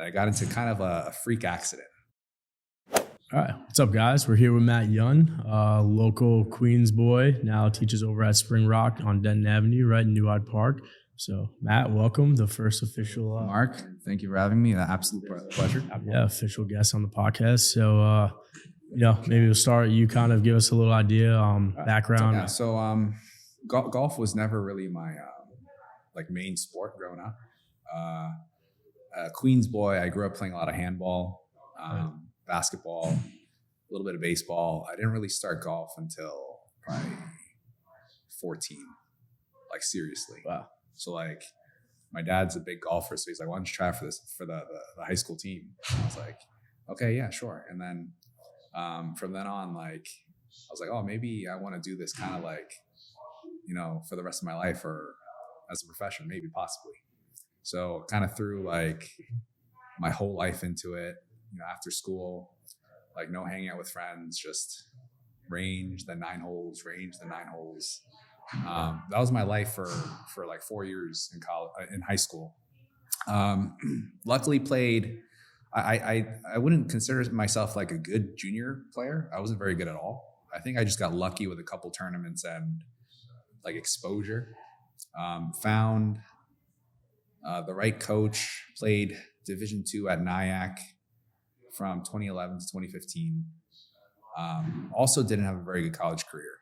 I got into kind of a freak accident. All right. What's up, guys? We're here with Matt Yun, local Queens boy, now teaches over at Spring Rock on Denton Avenue, right in New Hyde Park. So, Matt, welcome, the first official... Mark, thank you for having me. An absolute pleasure. Yeah, official guest on the podcast. So, maybe we'll start. You kind of give us a little idea, background. Yeah, so golf was never really my main sport growing up. Queens boy, I grew up playing a lot of handball, basketball, a little bit of baseball. I didn't really start golf until probably 14, like seriously. Wow. So like my dad's a big golfer, so he's like, why don't you try for the high school team? I was like, okay, yeah, sure. And then from then on, like I was like, oh, maybe I want to do this kind of like, for the rest of my life or as a profession, maybe possibly. So kind of threw like my whole life into it, after school, like no hanging out with friends, just range, then 9 holes, range, then 9 holes. That was my life for like 4 years in high school. Luckily played, I wouldn't consider myself like a good junior player. I wasn't very good at all. I think I just got lucky with a couple tournaments and like exposure. Found the right coach, played Division II at Nyack from 2011 to 2015. Also didn't have a very good college career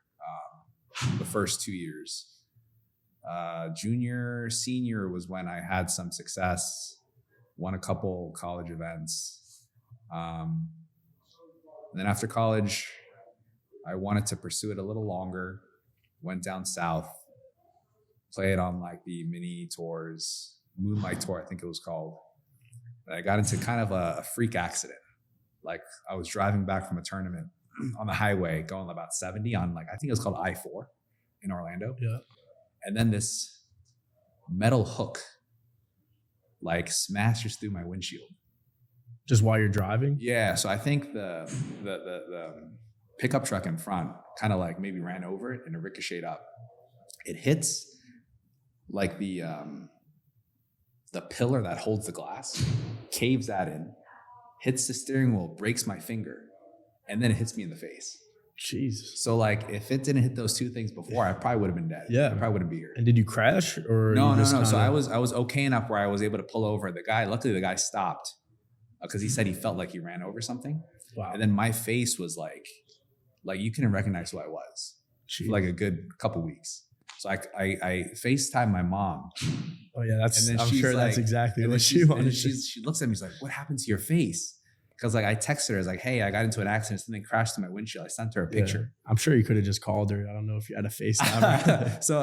the first 2 years. Junior, senior was when I had some success, won a couple college events. And then after college, I wanted to pursue it a little longer, went down south, played on like the mini tours, Moonlight Tour, I think it was called. And I got into kind of a freak accident. Like I was driving back from a tournament on the highway going about 70 on I think it was called I-4 in Orlando. Yeah. And then this metal hook like smashes through my windshield. Just while you're driving? Yeah. So I think the pickup truck in front kind of like maybe ran over it and it ricocheted up. It hits like the pillar that holds the glass, caves that in, hits the steering wheel, breaks my finger, and then it hits me in the face. Jesus. So like if it didn't hit those two things before, I probably would have been dead. Yeah. I probably wouldn't be here. And did you crash or? No. So I was okay enough where I was able to pull over. Luckily the guy stopped because he said he felt like he ran over something. Wow. And then my face was like you couldn't recognize who I was for like a good couple weeks. So I FaceTimed my mom. Oh yeah, I'm sure that's exactly what she wanted. She looks at me, she's like, "What happened to your face?" Because like I texted her, I was like, "Hey, I got into an accident, something crashed in my windshield." I sent her a picture. Yeah. I'm sure you could have just called her. I don't know if you had a FaceTime. So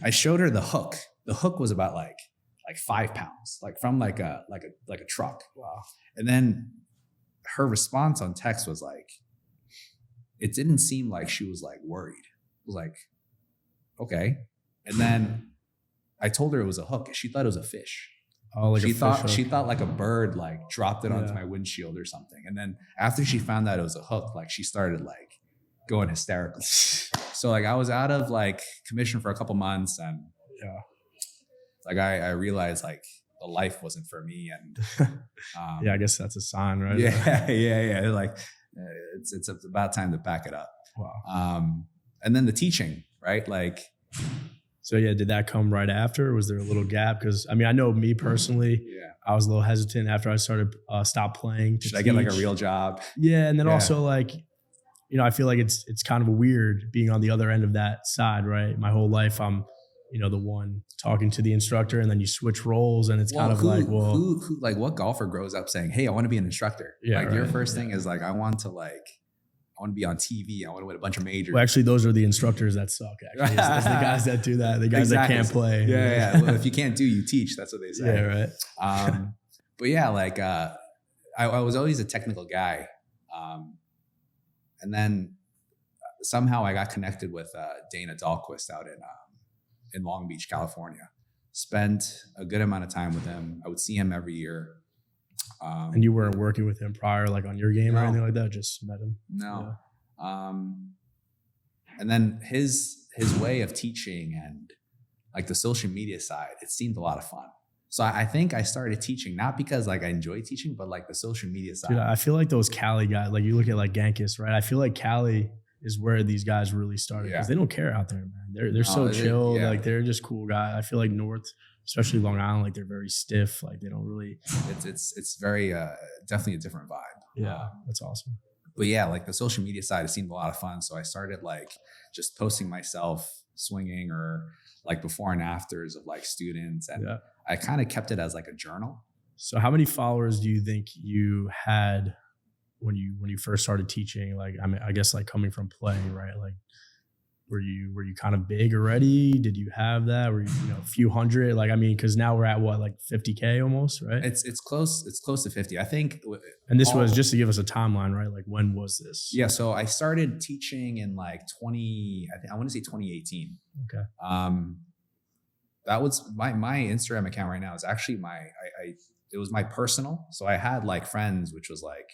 I showed her the hook. The hook was about like 5 pounds, like from like a truck. Wow. And then her response on text was like, it didn't seem like she was like worried. It was like, okay. And then I told her it was a hook. She thought it was a fish. Oh, like she thought like a bird like dropped it onto my windshield or something. And then after she found out it was a hook, like she started like going hysterical. So like I was out of like commission for a couple months, and like I realized like the life wasn't for me. And yeah, I guess that's a sign, right? Yeah. Like it's about time to pack it up. Wow. And then the teaching, right? Like, so yeah, did that come right after? Or was there a little gap? Because I mean, I know me personally, I was a little hesitant after I stopped playing. Should I get like a real job? Yeah, and then also like, I feel like it's kind of weird being on the other end of that side, right? My whole life, I'm, the one talking to the instructor, and then you switch roles, and it's kind of who like what golfer grows up saying, "Hey, I want to be an instructor." Yeah, like your first thing is like, I want to be on TV. I want to win a bunch of majors. Well, actually, those are the instructors that suck. Actually, it's the guys that do that. The guys that can't play. Yeah. Well, if you can't do, you teach. That's what they say. Yeah, right. But yeah, like I was always a technical guy, and then somehow I got connected with Dana Dahlquist out in Long Beach, California. Spent a good amount of time with him. I would see him every year. And you weren't working with him prior, like on your game or anything like that? Just met him? No. Yeah. And then his way of teaching and like the social media side, it seemed a lot of fun. So I think I started teaching not because like I enjoy teaching, but like the social media side. Dude, I feel like those Cali guys, like you look at like Genghis, right? I feel like Cali is where these guys really started because they don't care out there, man. They're so chill. Yeah. Like they're just cool guys. I feel like North, especially Long Island, like they're very stiff. Like they don't really. It's very definitely a different vibe. Yeah, that's awesome. But yeah, like the social media side, it seemed a lot of fun. So I started like just posting myself swinging or like before and afters of like students, and I kind of kept it as like a journal. So how many followers do you think you had when you first started teaching? Like, I mean, I guess like coming from play, right? Like, were you kind of big already? Did you have that? Were you a few hundred? Like, I mean, because now we're at what, like 50K almost, right? It's close to 50, I think. And this was just to give us a timeline, right? Like, when was this? Yeah, so I started teaching in like I want to say 2018. Okay. That was my Instagram account right now is actually it was my personal. So I had like friends, which was like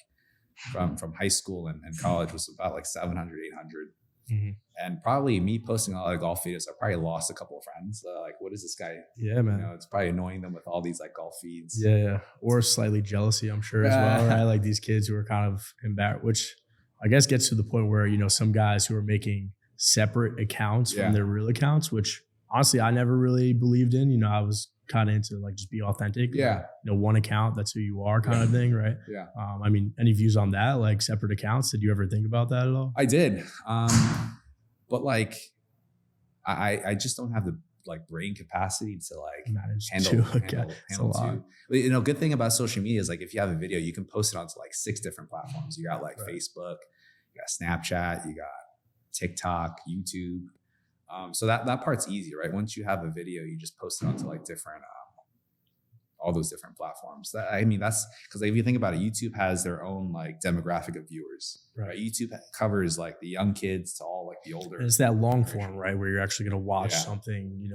from high school and college was about like 700, 800. Mm-hmm. And probably me posting a lot of golf videos, I probably lost a couple of friends. Like, what is this guy? Yeah, man. It's probably annoying them with all these like golf feeds. Yeah. Or slightly jealousy, I'm sure, as well, right? Like these kids who are kind of embarrassed, which I guess gets to the point where, some guys who are making separate accounts from their real accounts, which honestly, I never really believed in. I was kind of into like just be authentic. Yeah. Like, one account, that's who you are kind of thing, right? Yeah. I mean, any views on that, like separate accounts? Did you ever think about that at all? I did. But like, I just don't have the like brain capacity to like handle two. Good thing about social media is like if you have a video, you can post it onto like 6 different platforms. You got like Facebook, you got Snapchat, you got TikTok, YouTube. So that part's easy, right? Once you have a video, you just post it onto like different, all those different platforms. That's because if you think about it, YouTube has their own like demographic of viewers, right? YouTube covers like the young kids to all like the older. And it's that long form, right? Where you're actually going to watch something,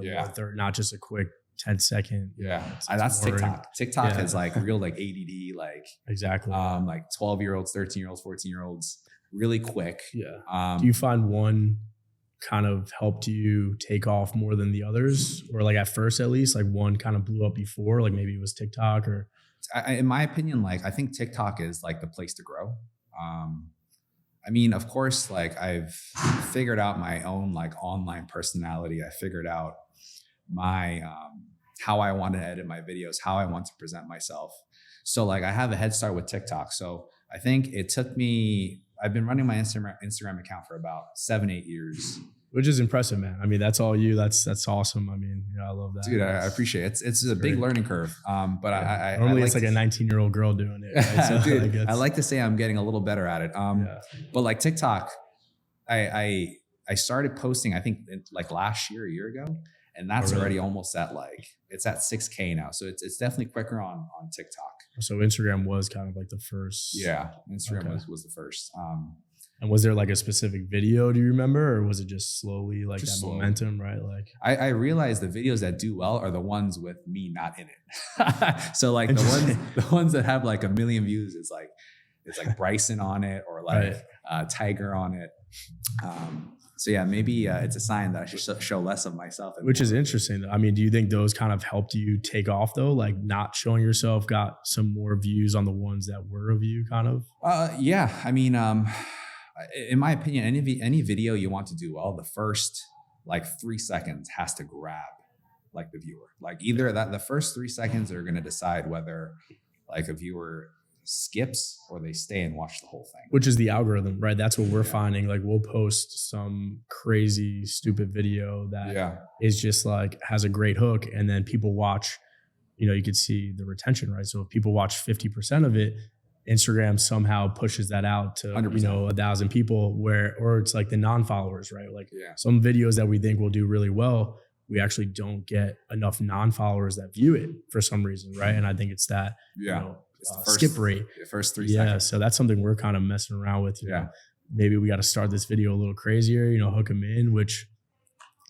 not just a quick 10-second. Yeah. That's boring. TikTok has like real like ADD, like exactly. Like 12-year-olds, 13-year-olds, 14-year-olds, really quick. Yeah. Do you find one kind of helped you take off more than the others, or like at first at least, like one kind of blew up before, like maybe it was TikTok? Or in my opinion, like I think TikTok is like the place to grow. Of course, like I've figured out my own like online personality. I figured out my how I want to edit my videos, how I want to present myself. So like I have a head start with TikTok. So I think it took me, I've been running my Instagram account for about 7-8 years. Which is impressive, man. I mean, that's all you. That's awesome. I mean, I love that. Dude, I appreciate it. It's a big learning curve. But I normally it's like a 19-year-old girl doing it. Right? So dude, I like to say I'm getting a little better at it. But like TikTok, I started posting, I think like last year, a year ago. And that's already almost at like, it's at 6K now. So it's definitely quicker on TikTok. So Instagram was kind of like the first. Yeah, Instagram was the first. And was there like a specific video, do you remember? Or was it just slowly like just that slowly. Momentum, right? Like I realized the videos that do well are the ones with me not in it. So like the ones that have like 1 million views, it's like Bryson on it or like Tiger on it. So yeah, maybe it's a sign that I should show less of myself. Which is interesting. I mean, do you think those kind of helped you take off though? Like not showing yourself got some more views on the ones that were of you kind of? Yeah. I mean, in my opinion, any video you want to do well, the first like 3 seconds has to grab like the viewer. Like either that the first 3 seconds are going to decide whether like a viewer skips or they stay and watch the whole thing. Which is the algorithm, right? That's what we're finding. Like we'll post some crazy stupid video that is just like has a great hook, and then people watch, you could see the retention, right? So if people watch 50% of it, Instagram somehow pushes that out to 100%. 1,000 people, or it's like the non-followers, right? Like some videos that we think will do really well, we actually don't get enough non-followers that view it for some reason, right? And I think it's that skip rate. The first 3 seconds. Yeah, so that's something we're kind of messing around with. You know, maybe we got to start this video a little crazier, hook them in, which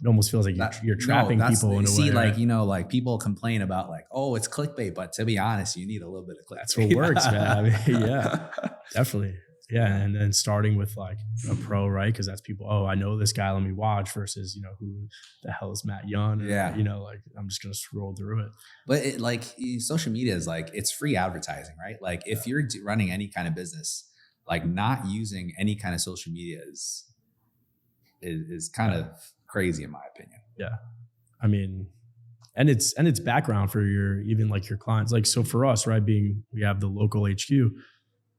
it almost feels like you're trapping people in a way. See, like, like people complain about like, oh, it's clickbait, but to be honest, you need a little bit of clickbait. That's what works, man. I mean, yeah, definitely. Yeah, and then starting with like a pro, right? Because that's people. Oh, I know this guy. Let me watch. Versus, who the hell is Matt Young? Or, Yeah. like I'm just gonna scroll through it. But social media is like, it's free advertising, right? Like if you're running any kind of business, like not using any kind of social media is kind of crazy in my opinion. Yeah, I mean, and it's background for your clients. Like, so for us, right, we have the local HQ,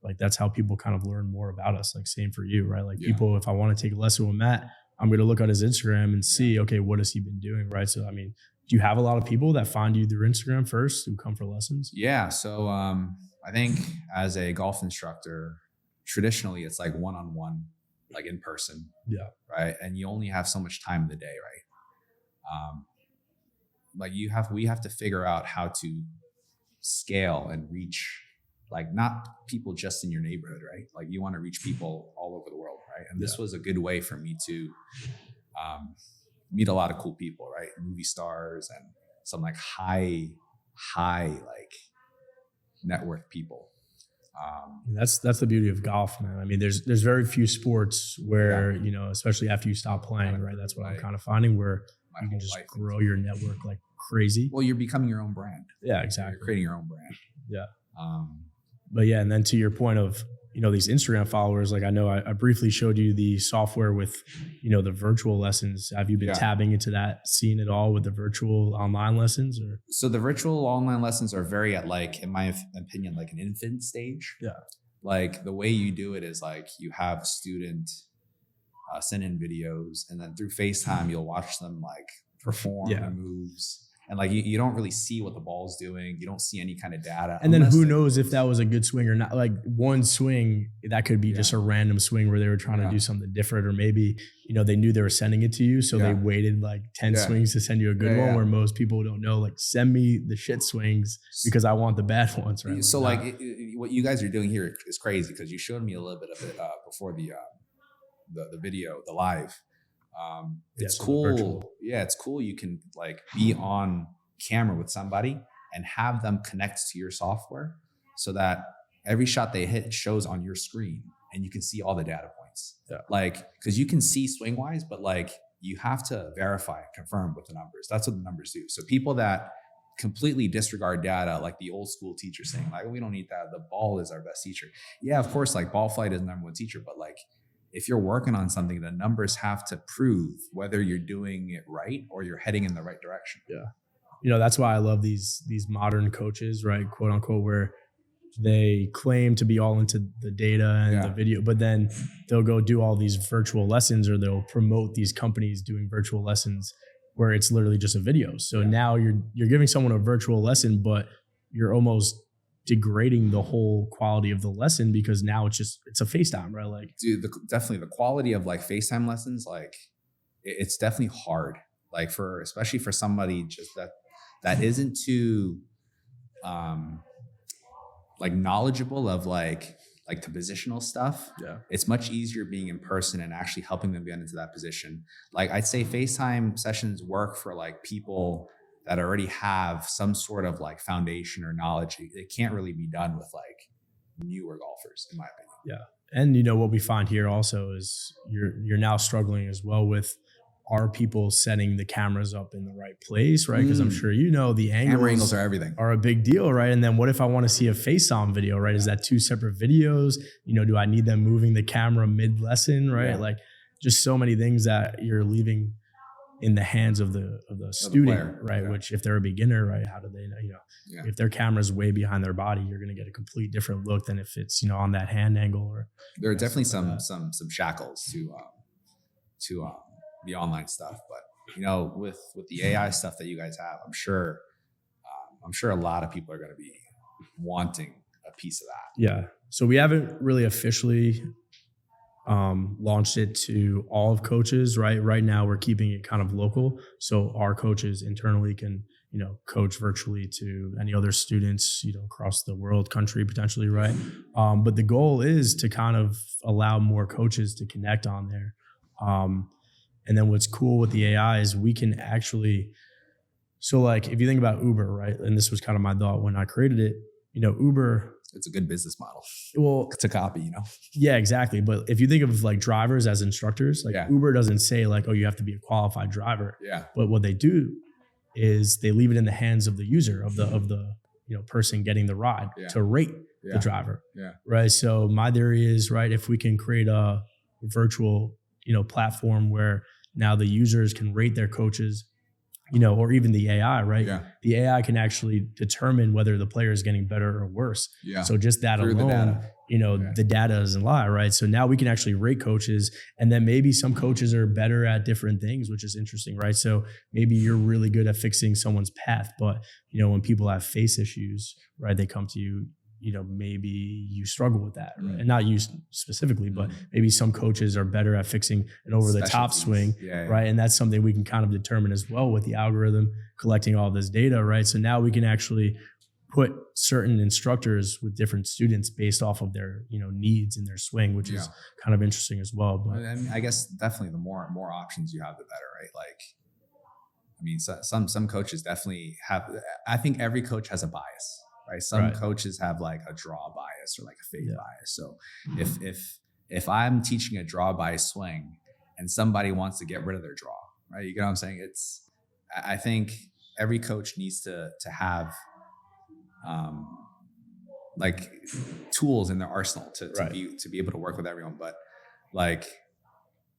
like that's how people kind of learn more about us. Like same for you, right? Like people, if I want to take a lesson with Matt, I'm going to look at his Instagram and see, okay, what has he been doing, right? So, I mean, do you have a lot of people that find you through Instagram first who come for lessons? Yeah. So I think as a golf instructor, traditionally it's like one-on-one, like in person. Yeah. Right. And you only have so much time in the day, right? Like we have to figure out how to scale and reach, like not people just in your neighborhood, right? Like you want to reach people all over the world, right? And this was a good way for me to meet a lot of cool people, right? Movie stars and some like high like net worth people. That's the beauty of golf, man. I mean, there's very few sports where, especially after you stop playing, right? That's what I'm kind of finding, where you can just grow your network like crazy. Well, you're becoming your own brand. Yeah, exactly. You're creating your own brand. Yeah. But yeah, and then to your point of, these Instagram followers, like I know I briefly showed you the software with, the virtual lessons. Have you been tapping into that scene at all with the virtual online lessons? Or so the virtual online lessons are very at like, in my opinion, like an infant stage. Yeah. Like the way you do it is like you have a student send in videos, and then through FaceTime you'll watch them like perform their moves. And like you don't really see what the ball's doing. You don't see any kind of data. And then who knows if that was a good swing or not? Like one swing, that could be just a random swing where they were trying to do something different, or maybe, they knew they were sending it to you. So they waited like 10 swings to send you a good one, where most people don't know, like send me the shit swings because I want the bad ones. Right? So what you guys are doing here is crazy, because you showed me a little bit of it before the video, the live. It's cool. Yeah, it's cool. You can like be on camera with somebody and have them connect to your software so that every shot they hit shows on your screen and you can see all the data points. Yeah. Like, because you can see swing wise, but like you have to verify, confirm with the numbers. That's what the numbers do. So people that completely disregard data, like the old school teacher saying like, we don't need that, the ball is our best teacher. Yeah, of course, like ball flight is the number one teacher, but like if you're working on something, the numbers have to prove whether you're doing it right or you're heading in the right direction. Yeah. That's why I love these modern coaches, right? Quote unquote, where they claim to be all into the data and the video, but then they'll go do all these virtual lessons, or they'll promote these companies doing virtual lessons where it's literally just a video. So now you're giving someone a virtual lesson, but you're almost degrading the whole quality of the lesson, because now it's a FaceTime, right? Like, dude, definitely the quality of like FaceTime lessons, like it's definitely hard, like especially for somebody just that isn't too like knowledgeable of like the positional stuff. Yeah, it's much easier being in person and actually helping them get into that position. Like I'd say FaceTime sessions work for like people that already have some sort of like foundation or knowledge. It can't really be done with like newer golfers, in my opinion. Yeah. And what we find here also is you're now struggling as well with, are people setting the cameras up in the right place, right? Because I'm sure the angles are everything, are a big deal, right? And then what if I want to see a face-on video, right? Is that two separate videos? Do I need them moving the camera mid-lesson, right? Like just so many things that you're leaving in the hands of the student, player, right? Yeah. Which if they're a beginner, right, how do they know, if their camera's way behind their body, you're going to get a complete different look than if it's, on that hand angle. Or there are definitely some shackles to the online stuff, but with the AI stuff that you guys have, I'm sure a lot of people are going to be wanting a piece of that. Yeah. So we haven't really officially launched it to all of coaches, right? Right now we're keeping it kind of local. So our coaches internally can, coach virtually to any other students, across the world, country potentially, right? But the goal is to kind of allow more coaches to connect on there. And then what's cool with the AI is we can actually, so like if you think about Uber, right? And this was kind of my thought when I created it, Uber, it's a good business model Well, to copy, you know? yeah, exactly. But if you think of like drivers as instructors, like Yeah. Uber doesn't say like, oh, you have to be a qualified driver. Yeah. But what they do is they leave it in the hands of the user, of the person getting the ride Yeah. to rate Yeah. the driver. Yeah. Right. So my theory is, right, if we can create a virtual, platform where now the users can rate their coaches, or even the AI, right? Yeah. The AI can actually determine whether the player is getting better or worse. Yeah. So just that Through the alone, data. Yeah. the data doesn't lie, right? So now we can actually rate coaches, and then maybe some coaches are better at different things, which is interesting, right? So maybe you're really good at fixing someone's path, but when people have face issues, right, they come to you, maybe you struggle with that, right? And not you specifically, but maybe some coaches are better at fixing an over the top swing, Yeah. right? And that's something we can kind of determine as well with the algorithm collecting all this data, right? So now we can actually put certain instructors with different students based off of their, needs in their swing, which is kind of interesting as well. But I mean, I guess definitely the more options you have, the better, right? Like, I mean, some coaches definitely have. I think every coach has a bias, right? Some coaches have like a draw bias or like a fade bias. So if I'm teaching a draw bias swing and somebody wants to get rid of their draw, right? You get what I'm saying? I think every coach needs to have like tools in their arsenal to be able to work with everyone. But like,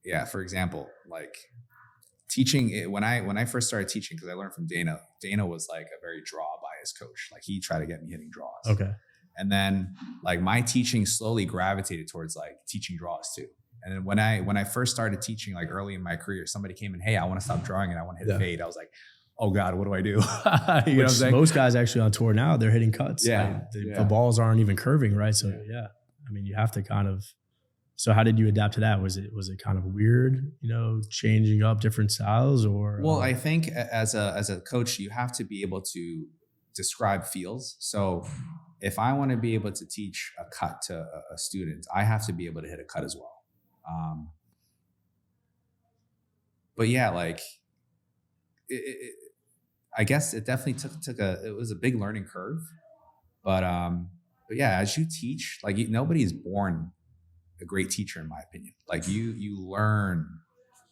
yeah, for example, like teaching when I first started teaching, because I learned from Dana was like a very draw bias coach. Like he tried to get me hitting draws. okay. And then like my teaching slowly gravitated towards like teaching draws too. And then when I first started teaching, like early in my career, somebody came in, hey, I want to stop drawing and I want to hit fade. I was like, oh God, what do I do? You know what I'm saying? Most guys actually on tour now, they're hitting cuts. Yeah. Like, the balls aren't even curving, right? So yeah, I mean, you have to kind of. So how did you adapt to that? Was it kind of weird, changing up different styles, or? Well, I think as a coach, you have to be able to describe feels. So if I want to be able to teach a cut to a student, I have to be able to hit a cut as well. But yeah, like I guess it definitely it was a big learning curve, but yeah, as you teach, like nobody is born a great teacher, in my opinion. Like you learn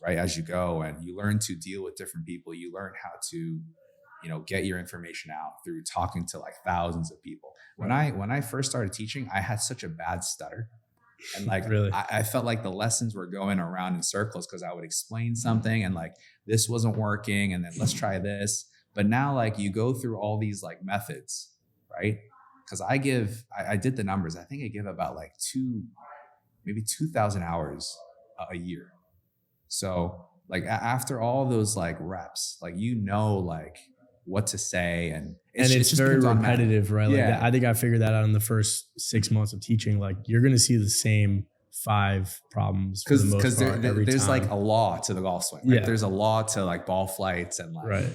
right as you go, and you learn to deal with different people. You learn how to, get your information out through talking to like thousands of people. When I first started teaching, I had such a bad stutter. And like, really? I felt like the lessons were going around in circles because I would explain something and like, this wasn't working. And then let's try this. But now like you go through all these like methods, right? Because I did the numbers. I think I give about like maybe 2,000 hours a year. So like after all those like reps, like, like what to say, and it's just very repetitive, right? Like yeah. I think I figured that out in the first 6 months of teaching. Like you're going to see the same 5 problems because time. there's like a law to the golf swing. Right? Yeah. There's a law to like ball flights and like. Right.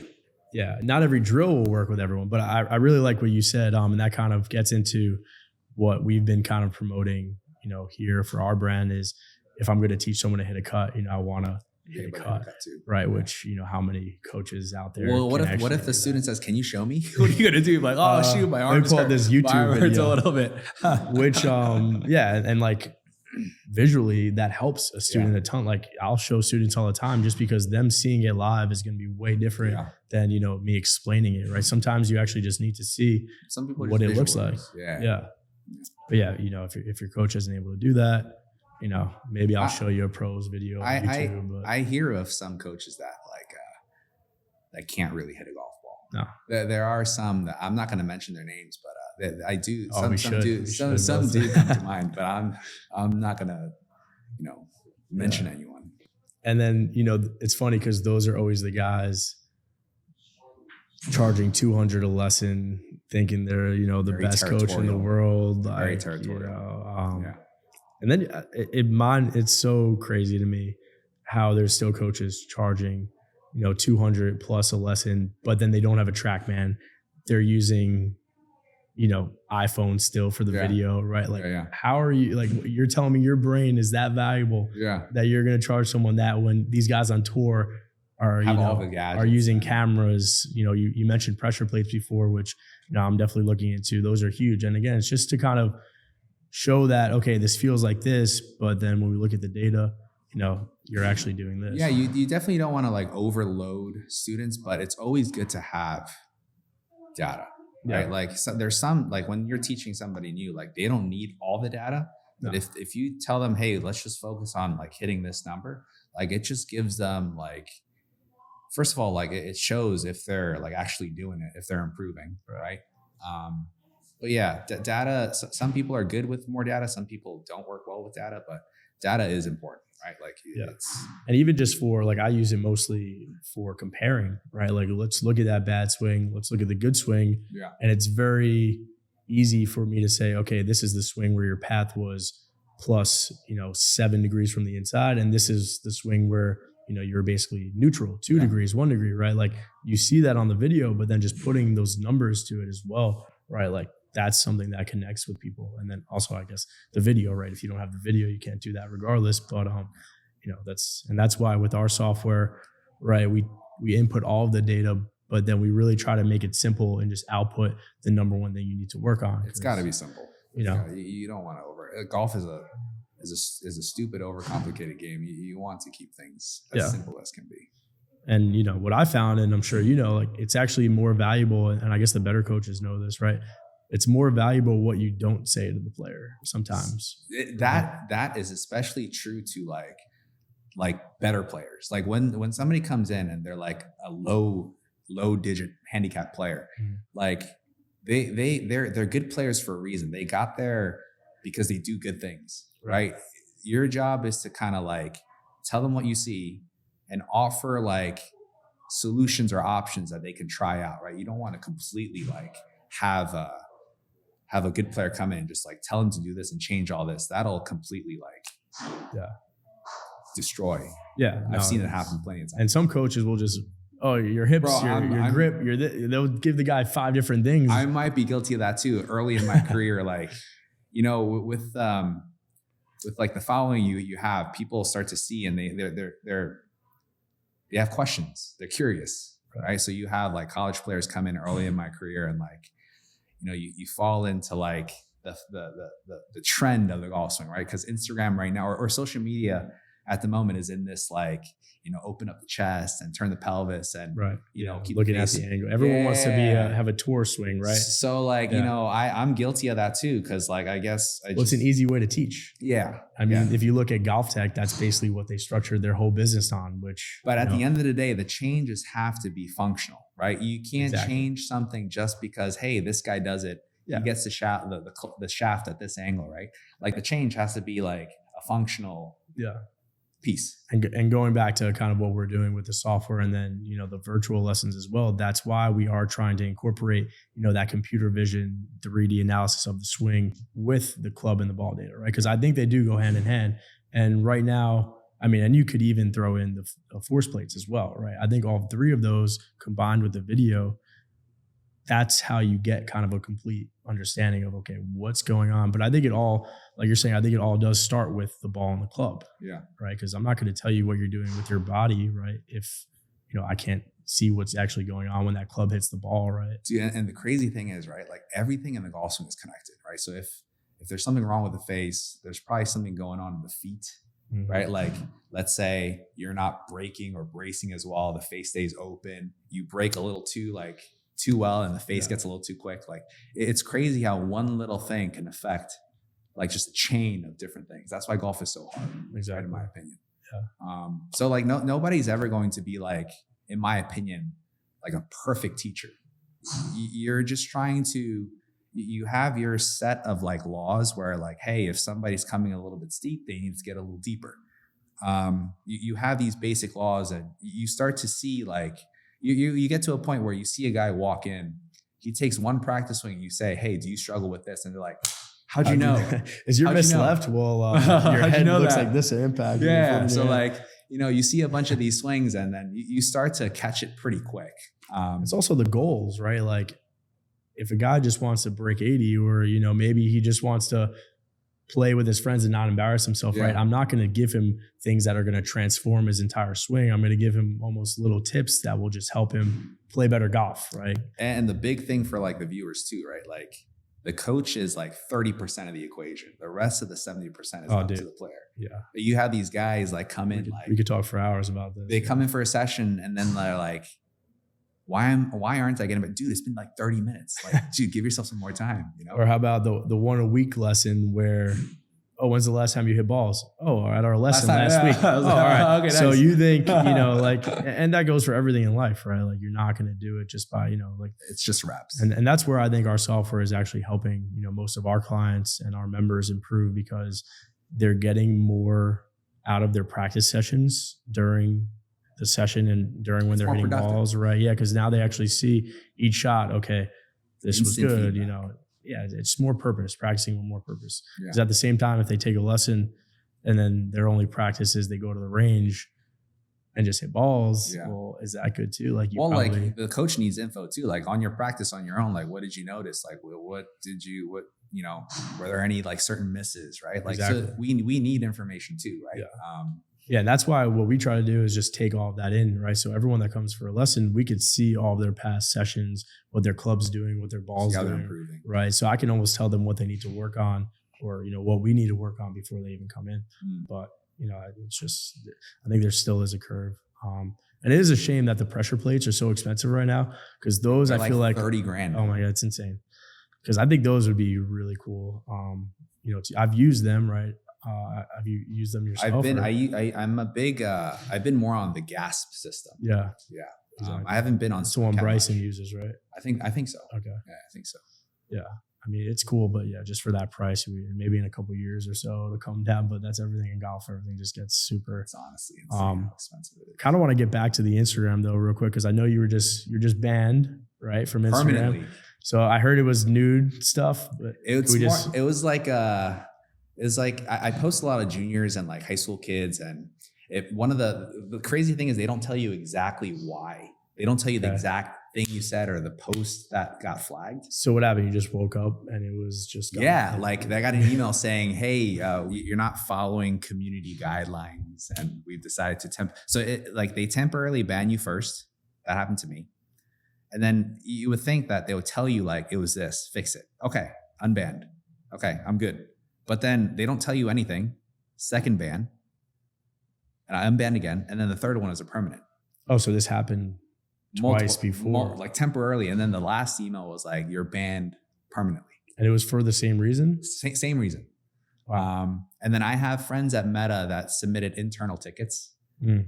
Yeah. Not every drill will work with everyone, but I really like what you said. And that kind of gets into what we've been kind of promoting, here for our brand is if I'm going to teach someone to hit a cut, I want to hit a cut too. Right. Yeah. Which, how many coaches out there. Well, what if the student says, can you show me? What are you going to do? Like, oh, shoot, my arm hurts. This YouTube video. A little bit. Which, yeah. And like visually that helps a student a ton. Like I'll show students all the time just because them seeing it live is going to be way different than, me explaining it. Right. Sometimes you actually just need to see what it looks like. Yeah. Yeah. But yeah, if your coach isn't able to do that, maybe I'll show you a pros video on YouTube. But I hear of some coaches that that can't really hit a golf ball. No, there are some that I'm not going to mention their names, but I do. Some do come to mind, but I'm not going to mention anyone. And then it's funny because those are always the guys charging $200 a lesson, thinking they're the very best coach in the world. Very territorial. And then it's so crazy to me how there's still coaches charging $200 plus a lesson, but then they don't have a TrackMan. They're using iPhone still for the video, right? Like how are you, like you're telling me your brain is that valuable that you're going to charge someone that when these guys on tour are have all the gadgets are using and- cameras. You mentioned pressure plates before, which I'm definitely looking into. Those are huge. And again, it's just to kind of show that, okay, this feels like this, but then when we look at the data, you're actually doing this. Yeah, you definitely don't want to like overload students, but it's always good to have data, right? Yeah. Like there's some, like when you're teaching somebody new, like they don't need all the data. But No. if you tell them, hey, let's just focus on like hitting this number, like it just gives them like, first of all, like it shows if they're like actually doing it, if they're improving, right? But yeah, data, some people are good with more data. Some people don't work well with data, but data is important, right? Like it's, And even just for like, I use it mostly for comparing, right? Like, let's look at that bad swing. Let's look at the good swing. yeah. And it's very easy for me to say, okay, this is the swing where your path was plus, 7 degrees from the inside. And this is the swing where, you're basically neutral, 2 degrees, 1 degree, right? Like you see that on the video, but then just putting those numbers to it as well, right? Like that's something that connects with people. And then also, I guess, the video, right? If you don't have the video, you can't do that regardless. But, that's why with our software, right, we input all of the data, but then we really try to make it simple and just output the number one thing you need to work on. It's got to be simple. You don't want to golf is a stupid, overcomplicated game. You want to keep things as simple as can be. And what I found, and I'm sure like it's actually more valuable, and I guess the better coaches know this, right? It's more valuable what you don't say to the player sometimes. That is especially true to like better players. Like when somebody comes in and they're like a low digit handicap player, like they're good players for a reason. They got there because they do good things, right? Your job is to kind of like tell them what you see and offer like solutions or options that they can try out, right? You don't want to completely like have a good player come in and just like tell them to do this and change all this. That'll completely like destroy. Yeah, I've seen it happen plenty of times. And some coaches will just, your hips, your grip, they'll give the guy 5 different things. I might be guilty of that too. Early in my career, like, with like the following you have, people start to see and they have questions. They're curious, right? So you have like college players come in early in my career and like, you fall into like the trend of the golf swing, right? Because Instagram right now or social media at the moment is in this like, open up the chest and turn the pelvis and, keep looking at the angle. Everyone wants to be have a tour swing, right? So like, I'm guilty of that too. Cause like, I guess it's an easy way to teach. Yeah. I mean, if you look at Golf Tech, that's basically what they structured their whole business on, but at the end of the day, the changes have to be functional, right? You can't change something just because, hey, this guy does it. He gets the shaft at this angle, right? Like the change has to be like a functional piece. And going back to kind of what we're doing with the software and then, the virtual lessons as well, that's why we are trying to incorporate, that computer vision, 3D analysis of the swing with the club and the ball data, right? Because I think they do go hand in hand. And right now, I mean, and you could even throw in the force plates as well, right? I think all 3 of those combined with the video, that's how you get kind of a complete understanding of, okay, what's going on. But I think it all, like you're saying, I think it all does start with the ball and the club. Yeah. Right. Because I'm not going to tell you what you're doing with your body, right? If, I can't see what's actually going on when that club hits the ball, right? And the crazy thing is, right, like everything in the golf swing is connected, right? So if there's something wrong with the face, there's probably something going on in the feet, right? Like, let's say you're not braking or bracing as well. The face stays open. You brake a little too well and the face gets a little too quick. Like it's crazy how one little thing can affect like just a chain of different things. That's why golf is so hard, right, in my opinion. Yeah. So like nobody's ever going to be like, in my opinion, like a perfect teacher. You're just trying to, you have your set of like laws where like, hey, if somebody's coming a little bit steep, they need to get a little deeper. You have these basic laws and you start to see like, you get to a point where you see a guy walk in, he takes one practice swing and you say, hey, do you struggle with this? And they're like, how'd you know? Is your wrist left? Well, your head looks like this at impact. Yeah. So like, you see a bunch of these swings and then you start to catch it pretty quick. It's also the goals, right? Like if a guy just wants to break 80 or, maybe he just wants to play with his friends and not embarrass himself, Yeah. right? I'm not going to give him things that are going to transform his entire swing. I'm going to give him almost little tips that will just help him play better golf, right? And the big thing for like the viewers too, right? Like the coach is like 30% of the equation. The rest of the 70% is up to the player. Yeah. But you have these guys like come in We could talk for hours about this. they come in for a session and then they're like, why aren't I getting it? Dude, it's been like 30 minutes. Like, dude, give yourself some more time, you know? Or how about the 1 a week lesson where, oh, when's the last time you hit balls? Oh, at our lesson last week. I was like, all right. okay, So nice. you think, like, and that goes for everything in life, right? Like you're not going to do it just by, like, It's just reps. and that's where I think our software is actually helping, most of our clients and our members improve because they're getting more out of their practice sessions during the session and during when It's they're more hitting productive. balls, right? Yeah, because now they actually see each shot. Okay, this was Instant good. feedback. Yeah, it's more purpose, practicing with more purpose. Yeah. Because at the same time, if they take a lesson and then their only practice is they go to the range and just hit balls, Yeah. well, is that good too? Like like the coach needs info too. Like on your practice on your own, like what did you notice? Like what were there any like certain misses, right? Like Exactly. so we need information too, right? Yeah. Yeah, and that's why what we try to do is just take all of that in, right? So everyone that comes for a lesson, we could see all of their past sessions, what their club's doing, what their balls See how they're doing, improving. right? So I can almost tell them what they need to work on or, what we need to work on before they even come in. But, it's just, I think there still is a curve. And it is a shame that the pressure plates are so expensive right now because those They're I feel like, 30 grand. oh my God, it's insane. Because I think those would be really cool. I've used them, right? Have you used them yourself? I'm a big, I've been more on the GASP system. Yeah. Yeah. Exactly. I haven't been on That's the one Cat Bryson much. uses, right? I think so. Okay. Yeah, I think so. Yeah. I mean, it's cool, but yeah, just for that price, maybe in a couple of years or so it'll come down, but that's everything in golf. Everything just gets super. It's honestly insane how expensive it is. Kind of want to get back to the Instagram though, real quick, because I know you're just banned, right, from Instagram. Permanently. So I heard it was nude stuff, but It was like I post a lot of juniors and like high school kids, and one of the crazy thing is they don't tell you exactly why. They don't tell you the exact thing you said or the post that got flagged. So what happened? You just woke up and it was just gone. Yeah, like I got an email saying, "Hey, you're not following community guidelines, and we've decided to So they temporarily ban you first. That happened to me, and then you would think that they would tell you like it was this, fix it. Okay, unbanned. Okay, I'm good. But then they don't tell you anything. Second ban, and I unbanned again, and then the third one is a permanent. Oh, so this happened twice before, like temporarily, and then the last email was like you're banned permanently. And it was for the same reason? Same reason. Wow. And then I have friends at Meta that submitted internal tickets. Mm.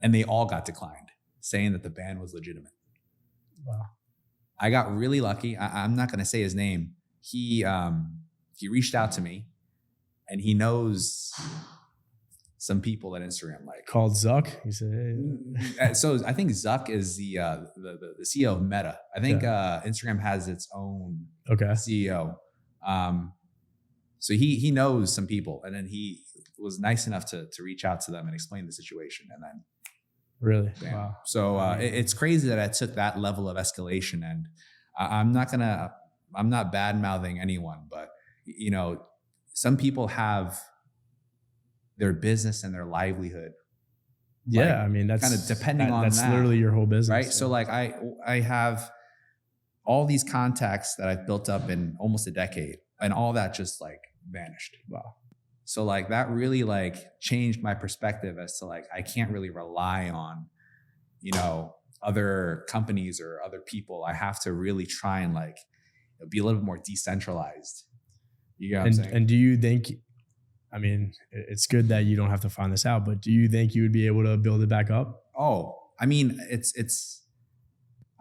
And they all got declined, saying that the ban was legitimate. Wow. I got really lucky. I'm not going to say his name. He reached out to me, and he knows some people at Instagram like Called Zuck. He said, hey. So I think Zuck is the CEO of Meta. I think Instagram has its own CEO. So he knows some people, and then he was nice enough to reach out to them and explain the situation, and then really, bam. wow. So it's crazy that I took that level of escalation, and I'm not bad mouthing anyone, but some people have their business and their livelihood. Yeah, I mean that's kind of depending on that's that, literally your whole business, right? Yeah. So like I have all these contacts that I've built up in almost a decade, and all that just like vanished. Wow. So like that really like changed my perspective as to like I can't really rely on other companies or other people. I have to really try and like be a little bit more decentralized. You know what I'm saying? And do you think, I mean, it's good that you don't have to find this out, but do you think you would be able to build it back up? Oh, I mean,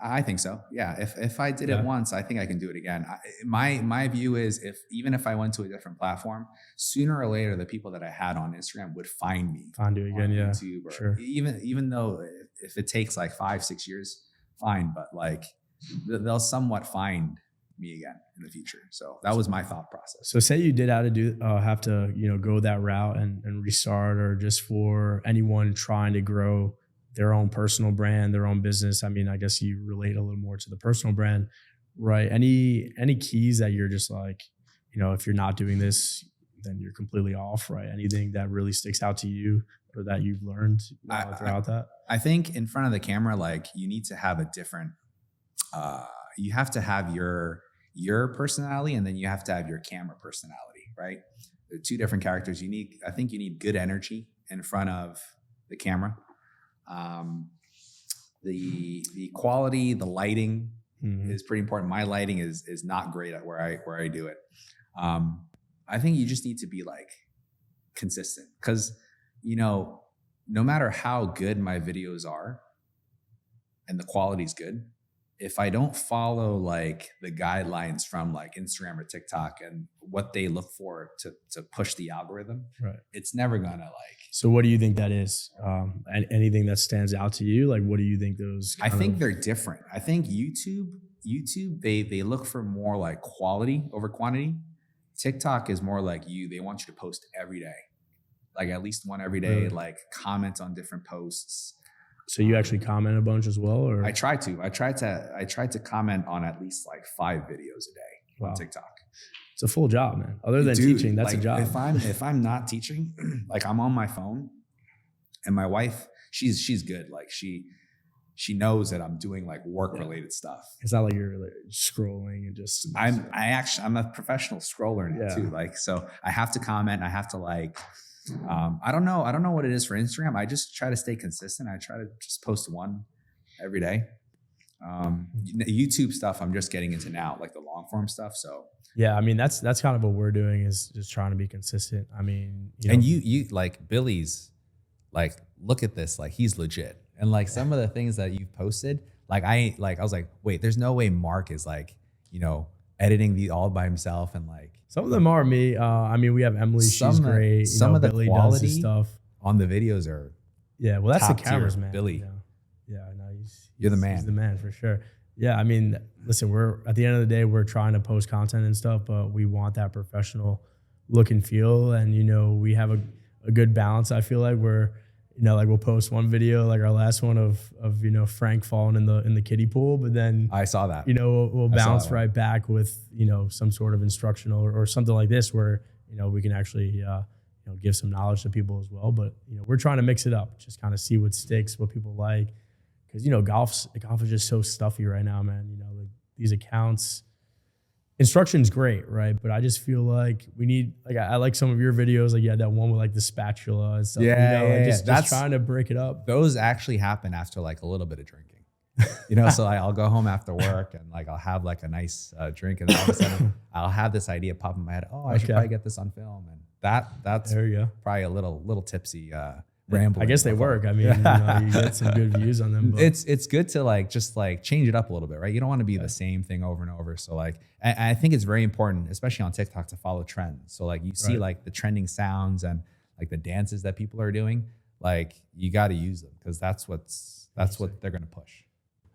I think so. Yeah. If I did it once, I think I can do it again. My view is even if I went to a different platform, sooner or later, the people that I had on Instagram would find me. Find you again. Yeah. YouTube or sure. Even though if it takes like 5-6 years, fine. But like they'll somewhat find me again in the future. So that was my thought process. So say you did have to go that route and restart, or just for anyone trying to grow their own personal brand, their own business. I mean, I guess you relate a little more to the personal brand, right? Any keys that you're just like, if you're not doing this, then you're completely off, right? Anything that really sticks out to you or that you've learned throughout that? I think in front of the camera, like you need to have a different, you have to have your personality, and then you have to have your camera personality, right? They're two different characters. I think you need good energy in front of the camera. The quality, the lighting is pretty important. My lighting is not great at where I do it. I think you just need to be like consistent, because no matter how good my videos are and the quality's good, if I don't follow like the guidelines from like Instagram or TikTok and what they look for to push the algorithm, right, it's never gonna like. So what do you think that is? Anything that stands out to you? Like, what do you think those? I think they're different. I think YouTube, they look for more like quality over quantity. TikTok is more like they want you to post every day, like at least one every day, like comment on different posts. So you actually comment a bunch as well, or? I try to comment on at least like 5 videos a day on TikTok. It's a full job, man. Other than teaching, that's like, a job. If I'm not teaching, like I'm on my phone, and my wife, she's good. Like she knows that I'm doing like work related stuff. It's not like you're like scrolling and just. I'm a professional scroller now too. Like, so I have to comment. I have to like. I don't know what it is for Instagram. I just try to stay consistent. I try to just post one every day. YouTube stuff I'm just getting into now, like the long form stuff. So yeah, I mean that's kind of what we're doing, is just trying to be consistent. I mean, and you like Billy's, like look at this, like he's legit. And like some of the things that you've posted, like I was like, wait, there's no way Mark is like, editing the all by himself, and like some of them are me. I mean, we have Emily, she's great. Some of the Billy quality stuff on the videos are well, that's the cameras, man. Billy, no, you're the man. He's the man for sure. Yeah, I mean, listen, we're at the end of the day, we're trying to post content and stuff, but we want that professional look and feel, and we have a good balance. I feel like we're like we'll post one video, like our last one of Frank falling in the kiddie pool, but then I saw that. We'll bounce right back with some sort of instructional or something like this, where we can actually give some knowledge to people as well. But we're trying to mix it up, just kind of see what sticks, what people like, because golf is just so stuffy right now, man. Like these accounts. Instruction's great, right? But I just feel like we need, like, I like some of your videos, like you had that one with like the spatula and stuff. Just trying to break it up. Those actually happen after like a little bit of drinking, So I'll go home after work and like I'll have like a nice drink, and then all of a sudden I'll have this idea pop in my head. Oh, I should probably get this on film, and that's there you go. Probably a little tipsy. Rambling. I guess they work. I mean, you get some good views on them. But. It's good to like just like change it up a little bit, right? You don't want to be the same thing over and over. So like, I think it's very important, especially on TikTok, to follow trends. So like you see like the trending sounds and like the dances that people are doing, like you got to use them, because that's what they're gonna push.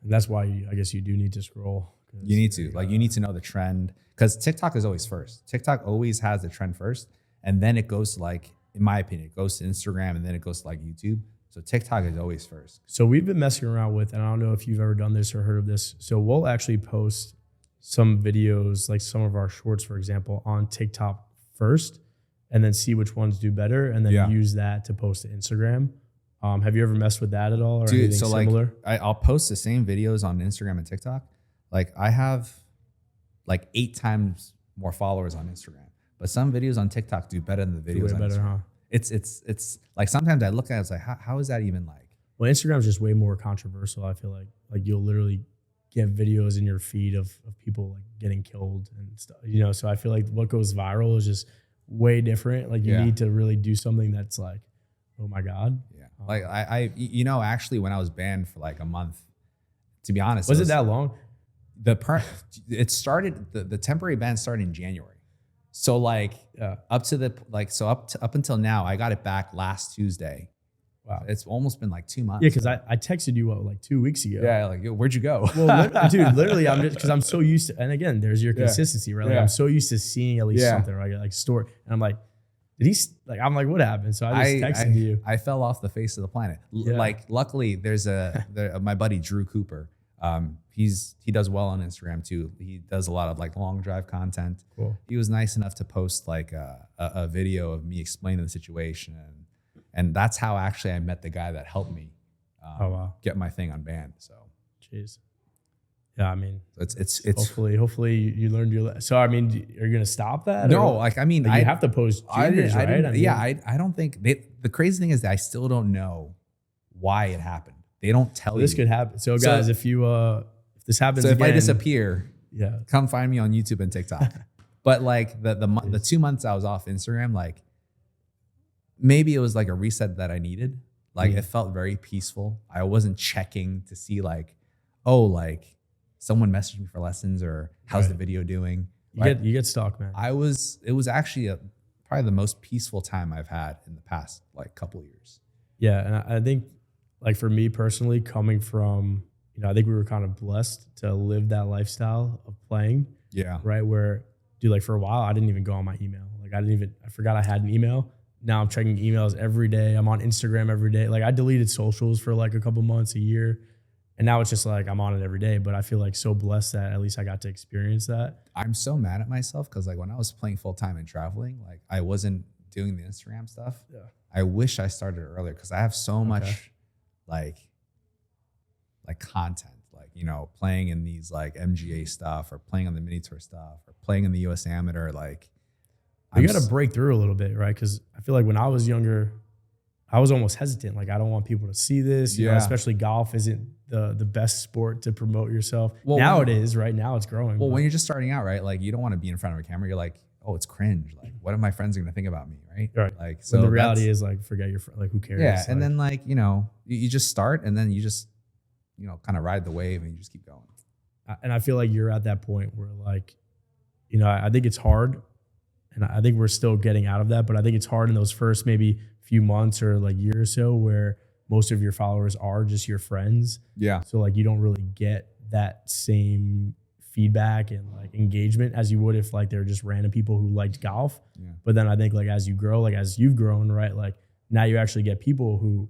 And that's why I guess you do need to scroll. You need to you need to know the trend, because TikTok is always first. TikTok always has the trend first, and then it goes to like. In my opinion, it goes to Instagram, and then it goes to like YouTube. So TikTok is always first. So we've been messing around with, and I don't know if you've ever done this or heard of this. So we'll actually post some videos, like some of our shorts, for example, on TikTok first, and then see which ones do better, and then use that to post to Instagram. Have you ever messed with that at all, or anything similar? Like I'll post the same videos on Instagram and TikTok. Like I have like 8 times more followers on Instagram. But some videos on TikTok do better than the videos on Instagram. It's like sometimes I look at it, it's like, how is that even like? Well, Instagram's just way more controversial. I feel like you'll literally get videos in your feed of people like getting killed and stuff. So I feel like what goes viral is just way different. Like you need to really do something that's like, oh my God. Yeah. Like I actually when I was banned for like a month, to be honest. Was it that long? The temporary ban started in January. So like up until now, I got it back last Tuesday. Wow, it's almost been like 2 months. Yeah, because I texted you like 2 weeks ago. Yeah, like where'd you go? Well, dude, literally, I'm just because I'm so used to. And again, there's your consistency, right? Like I'm so used to seeing at least something, right? Like story, and I'm like, did he? Like I'm like, what happened? So I just texted you. I fell off the face of the planet. Like luckily, there's my buddy Drew Cooper. He does well on Instagram too. He does a lot of like long drive content. Cool. He was nice enough to post like a video of me explaining the situation, and that's how actually I met the guy that helped me Oh wow. get my thing unbanned. So Jeez. Yeah, I mean, it's hopefully you learned your. So I mean, are you gonna stop that? no, or, like I mean, like, you have to post juniors, I right? didn't- I mean, yeah, I don't think the crazy thing is that I still don't know why it happened. They don't tell you. this could happen. So guys, if this happens So if again, I disappear, yeah, come find me on YouTube and TikTok. But like the 2 months I was off Instagram, like maybe it was like a reset that I needed. Like it felt very peaceful. I wasn't checking to see like, oh, like someone messaged me for lessons or how's the video doing. you get stalked, man. It was actually probably the most peaceful time I've had in the past like couple of years. Yeah, and I think like for me personally, coming from, I think we were kind of blessed to live that lifestyle of playing, Yeah. right? Where, dude, like for a while, I didn't even go on my email. Like I forgot I had an email. Now I'm checking emails every day. I'm on Instagram every day. Like I deleted socials for like a couple months, a year. And now it's just like I'm on it every day. But I feel like so blessed that at least I got to experience that. I'm so mad at myself because like when I was playing full time and traveling, like I wasn't doing the Instagram stuff. Yeah. I wish I started earlier because I have so much like content, like, playing in these like MGA stuff or playing on the mini tour stuff or playing in the US Amateur. Like You got to break through a little bit, right? Because I feel like when I was younger, I was almost hesitant. Like I don't want people to see this, you know, especially golf isn't the best sport to promote yourself. Well, now it is, right? Now it's growing. Well, but when you're just starting out, right? Like you don't want to be in front of a camera. You're like, oh, it's cringe. Like, what are my friends going to think about me, right? Right. Like, so so the reality is like, forget your friend. Like, who cares? yeah. Like, And then like, you just start and then you just, kind of ride the wave and you just keep going. and I feel like you're at that point where like, I think it's hard, and I think we're still getting out of that. But I think it's hard in those first maybe few months or like year or so where most of your followers are just your friends. Yeah. So like you don't really get that same feedback and like engagement as you would if like they're just random people who liked golf. Yeah. But then I think like as you grow, like as you've grown, right, like now you actually get people who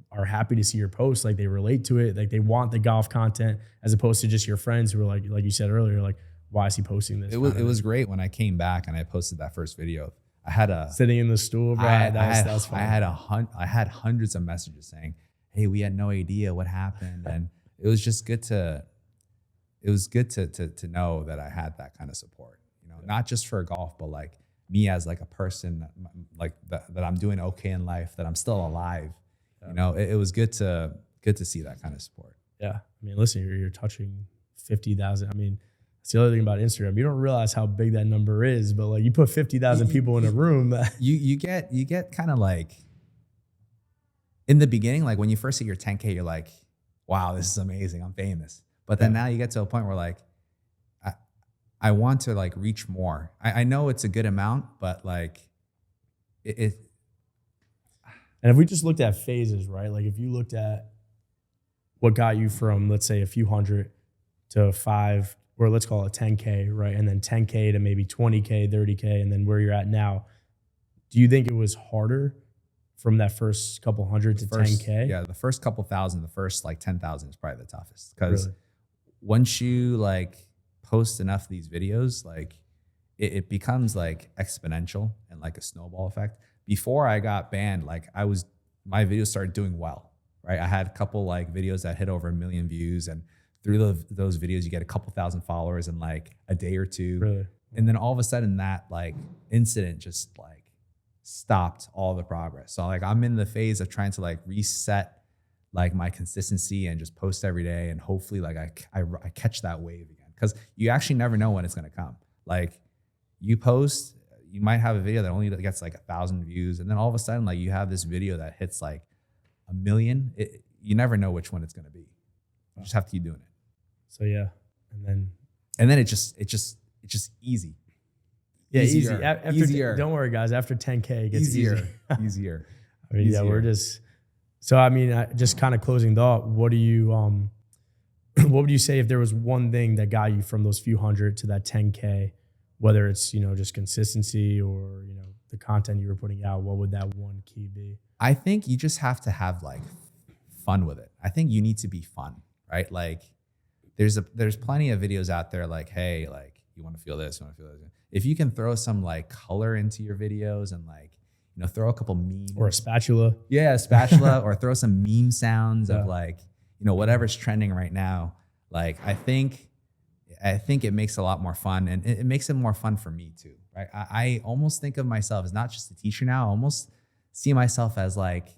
are happy to see your posts, like they relate to it, like they want the golf content as opposed to just your friends who are like you said earlier, like why is he posting this? It was great when I came back and I posted that first video. I had sitting in the stool, bro. I that was fun. I had hundreds of messages saying, "Hey, we had no idea what happened," and it was just good to know that I had that kind of support. Not just for golf, but like me as like a person, like that I'm doing okay in life, that I'm still alive. It was good to see that kind of support. Yeah, I mean, listen, you're touching 50,000. I mean, that's the other thing about Instagram. You don't realize how big that number is, but like you put 50,000 people in a room. You get kind of like in the beginning, like when you first hit your 10K, you're like, wow, this is amazing. I'm famous. But then now you get to a point where like, I want to like reach more. I know it's a good amount, but like it. And if we just looked at phases, right? Like if you looked at what got you from, let's say, a few hundred to 5, or let's call it 10K, right? And then 10K to maybe 20K, 30K, and then where you're at now. Do you think it was harder from that first couple hundred to 10K? Yeah, the first couple thousand, the first like 10,000 is probably the toughest because Really? once you like post enough of these videos, like it becomes like exponential and like a snowball effect. Before I got banned, like my videos started doing well, right? I had a couple like videos that hit over 1 million views, and through those videos, you get a couple thousand followers in like a day or two. Really? And then all of a sudden that like incident just like stopped all the progress. So like I'm in the phase of trying to like reset like my consistency and just post every day. And hopefully like I catch that wave again. Cause you actually never know when it's going to come. Like you post, you might have a video that only gets like 1,000 views. And then all of a sudden, like you have this video that hits like 1 million. You never know which one it's going to be. You just have to keep doing it. So yeah. And then it's just easy. Yeah, Easier. easy. Easier. Don't worry, guys. After 10K, it gets Easier. easier. Easier. I mean, yeah, we're just. So I mean, just kind of closing thought. What do you what would you say if there was one thing that got you from those few hundred to that 10K, whether it's just consistency or the content you were putting out? What would that one key be? I think you just have to have like fun with it. I think you need to be fun, right? Like there's plenty of videos out there like, hey, like you want to feel this, you want to feel this. If you can throw some like color into your videos and like, you know, throw a couple memes Or a spatula. yeah, a spatula, or throw some meme sounds Yeah. of like, you know, whatever's trending right now. Like, I think it makes it a lot more fun, and it makes it more fun for me too, right? I almost think of myself as not just a teacher now. I almost see myself as like,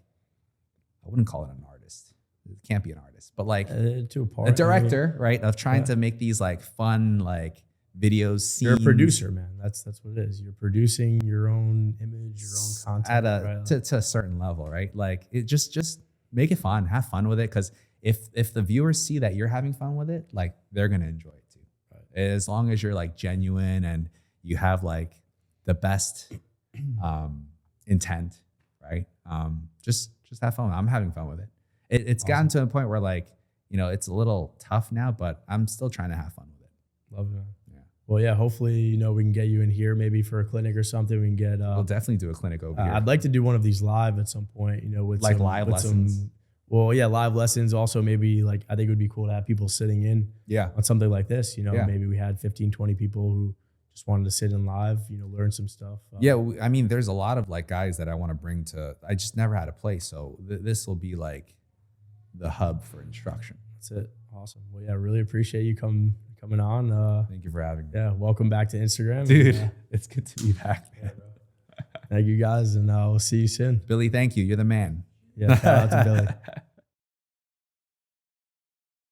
I wouldn't call it an artist. It can't be an artist, but like To a part. a director, right? Of trying to make these like fun, like videos. Scenes You're a producer, man. That's what it is. You're producing your own image, your own content. at a right? to a certain level, right? Like it just make it fun, have fun with it. Because if the viewers see that you're having fun with it, like they're gonna enjoy it too. Right? As long as you're like genuine and you have like the best intent, right? Just have fun. I'm having fun with it. It's gotten to a point where like, you know, it's a little tough now, but I'm still trying to have fun with it. Love it, man. Yeah. Well, yeah, hopefully, you know, we can get you in here maybe for a clinic or something. We can get We'll definitely do a clinic over here. I'd like to do one of these live at some point, you know, with Like some, live with lessons? Well, yeah, live lessons. Also, maybe like I think it would be cool to have people sitting in Yeah. on something like this. You know, Yeah. maybe we had 15, 20 people who just wanted to sit in live, you know, learn some stuff. Yeah, I mean, there's a lot of like guys that I want to bring to. I just never had a place, so this will be like the hub for instruction. That's it. Awesome. Well, yeah, really appreciate you coming on. Thank you for having me, Yeah, welcome back to Instagram, dude. And, It's good to be back, man. thank you guys, and we'll see you soon. Billy, thank you. You're the man. Yeah, shout out to Billy.